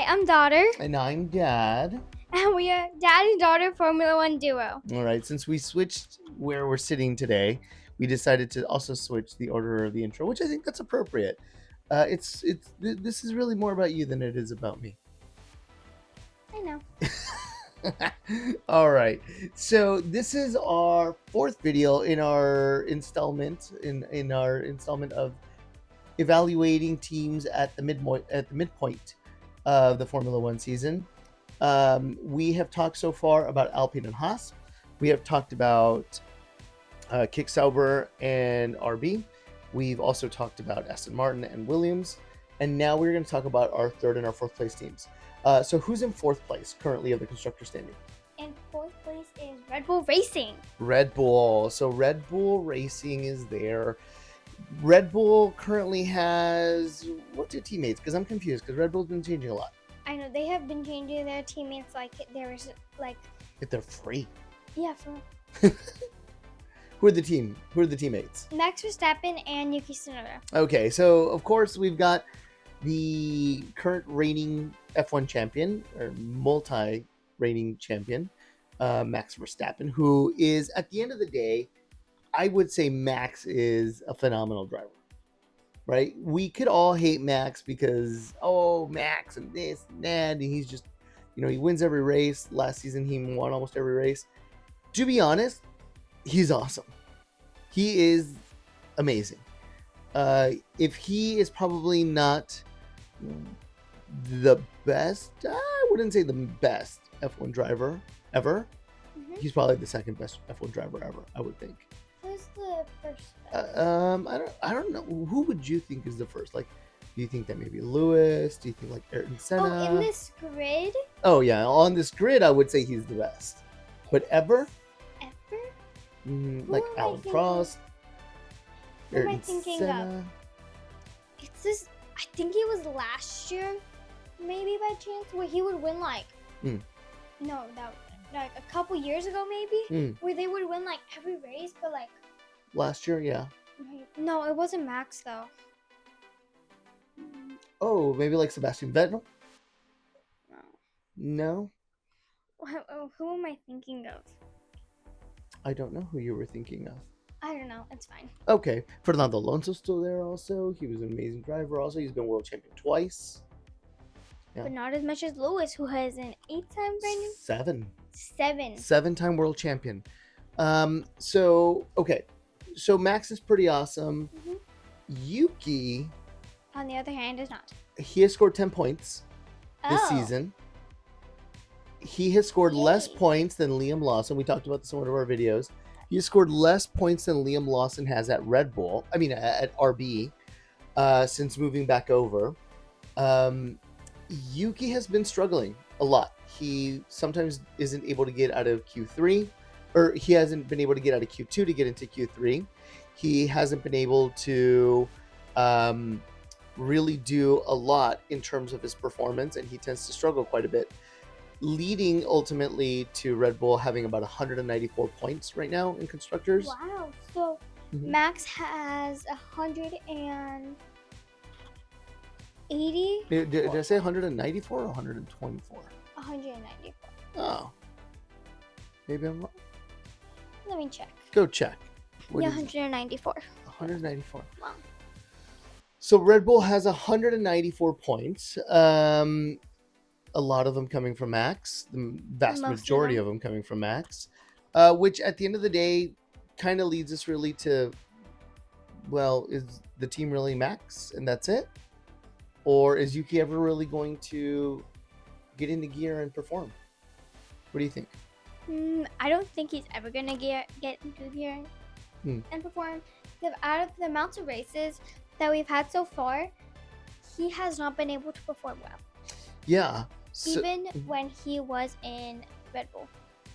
I'm Daughter, And I'm Dad. and we are dad and daughter Formula One duo. All right, since we switched where we're sitting today, we decided to also switch the order of the intro, which I think that's appropriate. This is really more about you than it is about me. I know. All right, so this is our fourth video in our installment of evaluating teams at the midpoint of the Formula One season. We have talked so far about Alpine and Haas. We have talked about Kick Sauber and RB. We've also talked about Aston Martin and Williams. And now we're going to talk about our third and our fourth place teams. So who's in fourth place currently of the constructor standing? In fourth place is Red Bull Racing. Red Bull. So Red Bull Racing is there. Red Bull currently has what two teammates? Because I'm confused because Red Bull's been changing a lot. I know they have been changing their teammates If they're free. Yeah, Who are the teammates? Max Verstappen and Yuki Tsunoda. Okay, so of course we've got the current reigning F1 champion or multi-reigning champion, Max Verstappen, who is at the end of the day, I would say Max is a phenomenal driver. Right? We could all hate Max because, Max and this and that, and he's just, he wins every race. Last season, he won almost every race. To be honest, he's awesome. He is amazing. If he is probably not the best, I wouldn't say the best F1 driver ever. Mm-hmm. He's probably the second best F1 driver ever, I would think. Who's the first? I don't know. Who would you think is the first? Like, do you think that maybe Lewis? Do you think like Ayrton Senna? Oh, in this grid? Oh yeah, on this grid, I would say he's the best. But ever? Ever? Like Alan Prost. Who am I thinking of? It's this. I think it was last year, maybe by chance, where he would win No, that like a couple years ago maybe, where they would win like every race, but like. Last year, yeah. No, it wasn't Max though. Oh, maybe like Sebastian Vettel? No. No? Who am I thinking of? I don't know who you were thinking of. I don't know. It's fine. Okay. Fernando Alonso's still there also. He was an amazing driver also. He's been world champion twice. Yeah. But not as much as Lewis, who has an 8-time reigning. 7. 7-time world champion. So Max is pretty awesome. Mm-hmm. Yuki, on the other hand, is not. He has scored 10 points this season. He has scored less points than Liam Lawson. We talked about this in one of our videos. He has scored less points than Liam Lawson has at at RB, since moving back over. Yuki has been struggling a lot. He sometimes isn't able to get out of Q3, or he hasn't been able to get out of Q2 to get into Q3. He hasn't been able to really do a lot in terms of his performance, and he tends to struggle quite a bit, leading ultimately to Red Bull having about 194 points right now in constructors. Wow. So Max has 180. Did I say 194 or 124? 194. Oh. Maybe I'm wrong. Let me check. Go check. Yeah, 194. 194. Wow. So Red Bull has 194 points. A lot of them coming from Max. The vast majority of them coming from Max. Which at the end of the day kind of leads us really to, well, is the team really Max and that's it? Or is Yuki ever really going to get into gear and perform? What do you think? I don't think he's ever going to get into gear and perform. Out of the amounts of races that we've had so far, he has not been able to perform well. Yeah. Even when he was in Red Bull.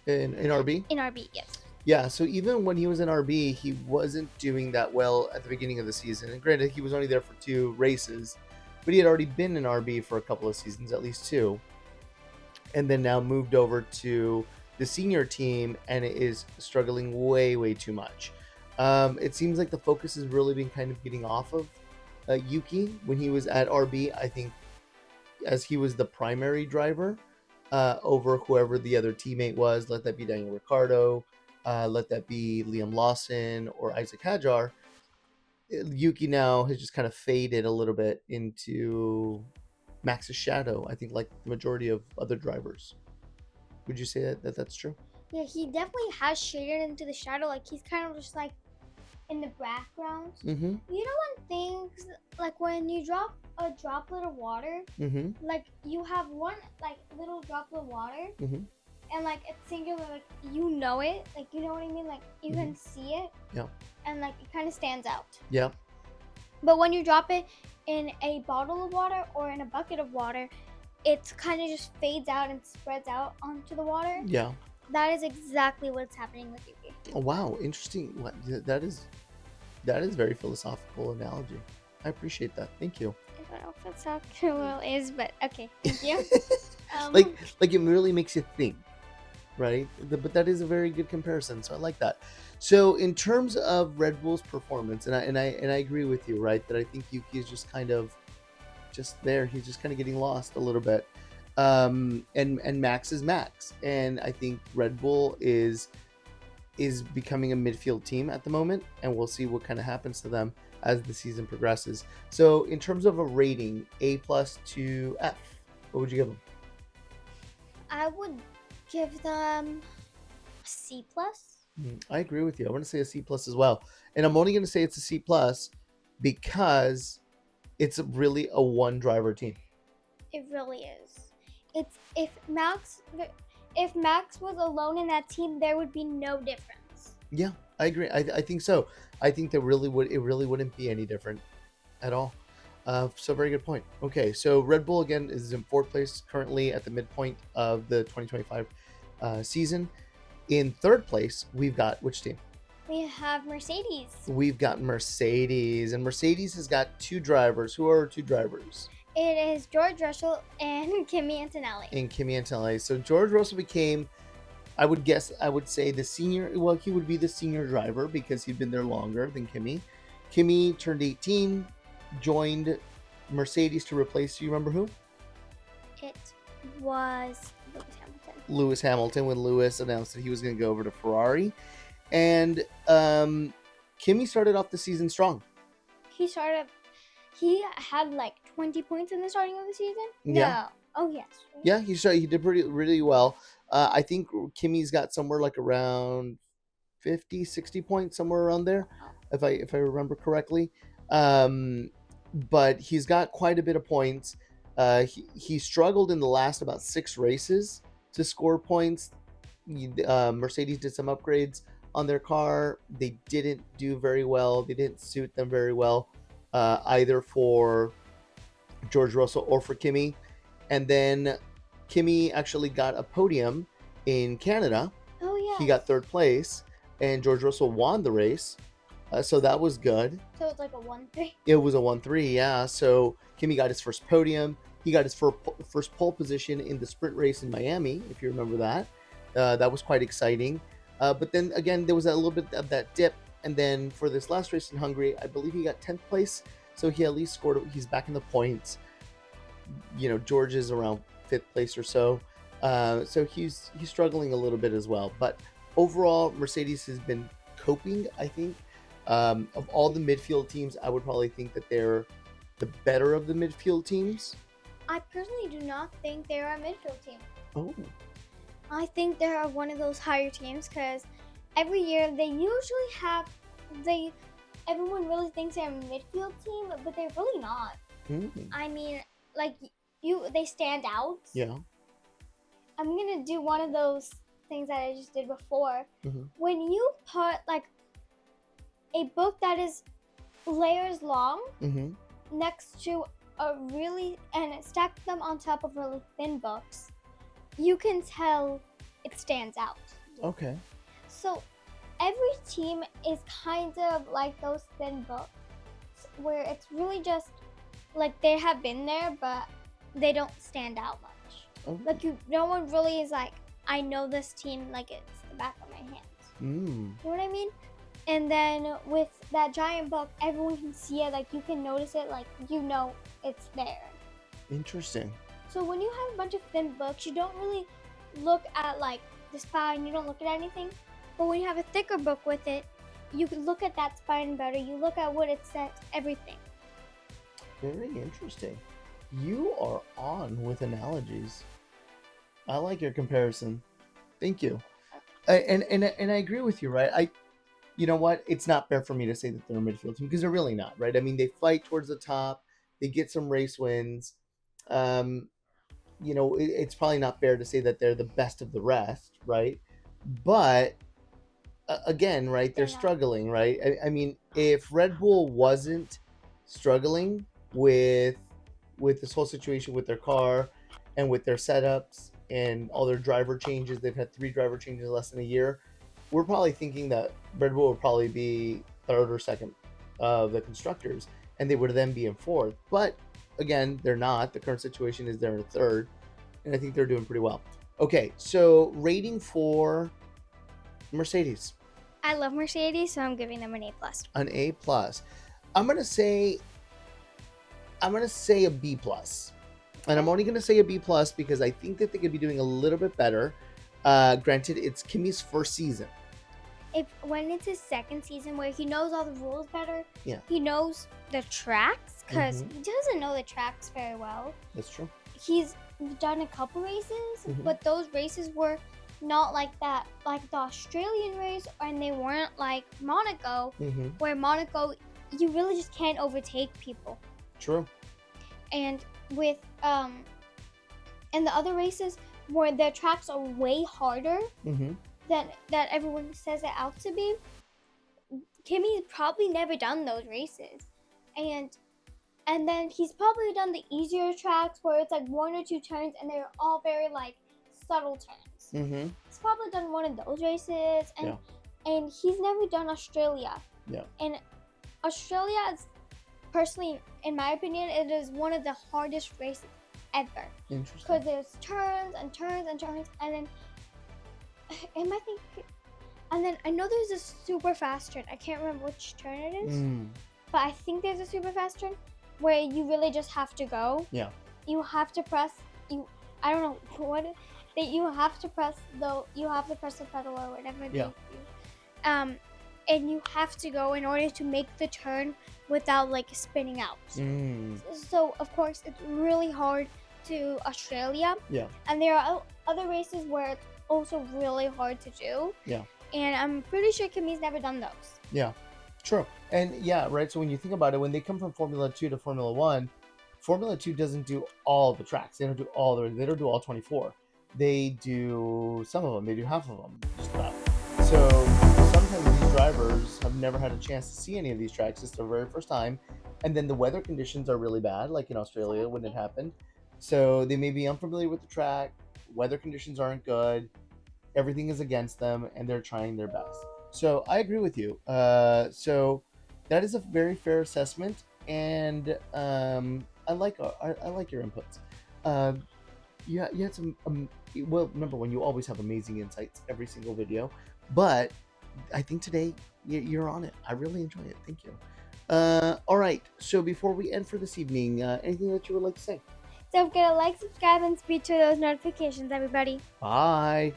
In RB? In RB, yes. Yeah, so even when he was in RB, he wasn't doing that well at the beginning of the season. And granted, he was only there for 2 races, but he had already been in RB for a couple of seasons, at least 2. And then now moved over to the senior team, and it is struggling way, way too much. It seems like the focus has really been kind of getting off of Yuki. When he was at RB, I think as he was the primary driver over whoever the other teammate was. Let that be Daniel Ricciardo, let that be Liam Lawson or Isaac Hadjar. Yuki now has just kind of faded a little bit into Max's shadow, I think, like the majority of other drivers. Would you say that that's true? Yeah, he definitely has shaded into the shadow. Like, he's kind of just like in the background. Mm-hmm. You know when things, like when you drop a droplet of water, Mm-hmm. like you have one like little droplet of water, Mm-hmm. and like it's singular, like you know it, like you know what I mean, like you can see it. Yeah. And like it kind of stands out. Yeah. But when you drop it in a bottle of water or in a bucket of water, it kind of just fades out and spreads out onto the water. Yeah. That is exactly what's happening with Yuki. Oh, wow, interesting. That is very philosophical analogy. I appreciate that. Thank you. I don't know if that's how cool it is, but okay, thank you. Like it really makes you think, right? But that is a very good comparison, so I like that. So in terms of Red Bull's performance, and I agree with you, right? That I think Yuki is just kind of just there. He's just kind of getting lost a little bit. And Max is Max, and I think Red Bull is becoming a midfield team at the moment, and we'll see what kind of happens to them as the season progresses. So in terms of a rating, A+ to F, what would you give them? I would give them a C+. I agree with you. I want to say a C+ as well, and I'm only going to say it's a C+ because it's really a one driver team. It really is. It's if Max was alone in that team, there would be no difference. Yeah, I agree. I think so. I think it really wouldn't be any different at all. So very good point. Okay, so Red Bull again is in 4th place currently at the midpoint of the 2025 season. In 3rd place, we've got which team? We have Mercedes. We've got Mercedes, and Mercedes has got 2 drivers. Who are our 2 drivers? It is George Russell and Kimi Antonelli. So George Russell became, I would say the senior. Well, he would be the senior driver because he'd been there longer than Kimi. Kimi turned 18, joined Mercedes to replace, you remember who? It was Lewis Hamilton when Lewis announced that he was going to go over to Ferrari. And Kimi started off the season strong. He had like 20 points in the starting of the season? Yeah. No. Oh, yes. Yeah, he did really well. I think Kimi's got somewhere like around 50, 60 points, somewhere around there, if I remember correctly. But he's got quite a bit of points. He struggled in the last about 6 races to score points. Mercedes did some upgrades on their car. They didn't do very well. They didn't suit them very well, either for George Russell or for Kimi. And then Kimi actually got a podium in Canada. Oh, yeah. He got 3rd place, and George Russell won the race. So that was good. So it's like a 1-3? It was a 1-3, yeah. So Kimi got his first podium. He got his first pole position in the sprint race in Miami, if you remember that. That was quite exciting. But then again, there was a little bit of that dip. And then for this last race in Hungary, I believe he got 10th place. So he at least scored. He's back in the points. You know, George is around 5th place or so. So he's struggling a little bit as well. But overall, Mercedes has been coping, I think. Of all the midfield teams, I would probably think that they're the better of the midfield teams. I personally do not think they're a midfield team. Oh. I think they're one of those higher teams because every year they usually have everyone really thinks they're a midfield team, but they're really not. I mean, like they stand out. Yeah. I'm gonna do one of those things that I just did before. When you put like a book that is layers long next to and stack them on top of really thin books, you can tell it stands out. Okay. So every team is kind of like those thin books where it's really just like they have been there, but they don't stand out much. Okay. Like no one really is like, I know this team like it's the back of my hand. You know what I mean? And then with that giant book, everyone can see it. Like you can notice it. Like you know it's there. Interesting. So when you have a bunch of thin books, you don't really look at like the spine. You don't look at anything. But when you have a thicker book with it, you can look at that spine better. You look at what it says, everything. Very interesting. You are on with analogies. I like your comparison. Thank you. And I agree with you, right? You know what? It's not fair for me to say that they're a midfield team because they're really not, right? I mean, they fight towards the top. They get some race wins. It's probably not fair to say that they're the best of the rest, right? But again, right, they're struggling, right? I mean, if Red Bull wasn't struggling with this whole situation with their car and with their setups and all their driver changes, they've had 3 driver changes in less than a year. We're probably thinking that Red Bull would probably be third or second of the constructors, and they would then be in fourth. But again, they're not. The current situation is they're in third, and I think they're doing pretty well. Okay, so rating for Mercedes. I love Mercedes, so I'm giving them an A+. An A+. I'm gonna say a B+. And I'm only gonna say a B+ because I think that they could be doing a little bit better. Granted, it's Kimi's first season. When it's his second season where he knows all the rules better, yeah, he knows the tracks, because he doesn't know the tracks very well. That's true. He's done a couple races, but those races were not like that, like the Australian race, and they weren't like Monaco, where Monaco, you really just can't overtake people. True. And with and the other races where their tracks are way harder than that everyone says it out to be, Kimi's probably never done those races, and then he's probably done the easier tracks where it's like 1 or 2 turns and they're all very like subtle turns. He's probably done one of those races, and he's never done Australia. And Australia is, personally, in my opinion, it is one of the hardest races ever. Interesting. Because there's turns and turns and turns, and then I know there's a super fast turn. I can't remember which turn it is, but I think there's a super fast turn where you really just have to go. Yeah. You have to press. I don't know what. You have to press the pedal or whatever. Yeah. And you have to go in order to make the turn without like spinning out. So of course it's really hard to Australia. Yeah. And there are other races where it's also really hard to do. Yeah. And I'm pretty sure Kimi's never done those. Yeah. True. And yeah, right. So when you think about it, when they come from Formula 2 to Formula 1, Formula 2 doesn't do all the tracks. They don't do all 24. They do some of them. They do half of them, just about. So sometimes these drivers have never had a chance to see any of these tracks. It's their very first time. And then the weather conditions are really bad, like in Australia when it happened. So they may be unfamiliar with the track. Weather conditions aren't good. Everything is against them, and they're trying their best. So I agree with you. So that is a very fair assessment, and I like your inputs. You had some well, number one, you always have amazing insights every single video, but I think today you're on it. I really enjoy it. Thank you. All right. So before we end for this evening, anything that you would like to say? Don't forget to like, subscribe, and speak to those notifications, everybody. Bye.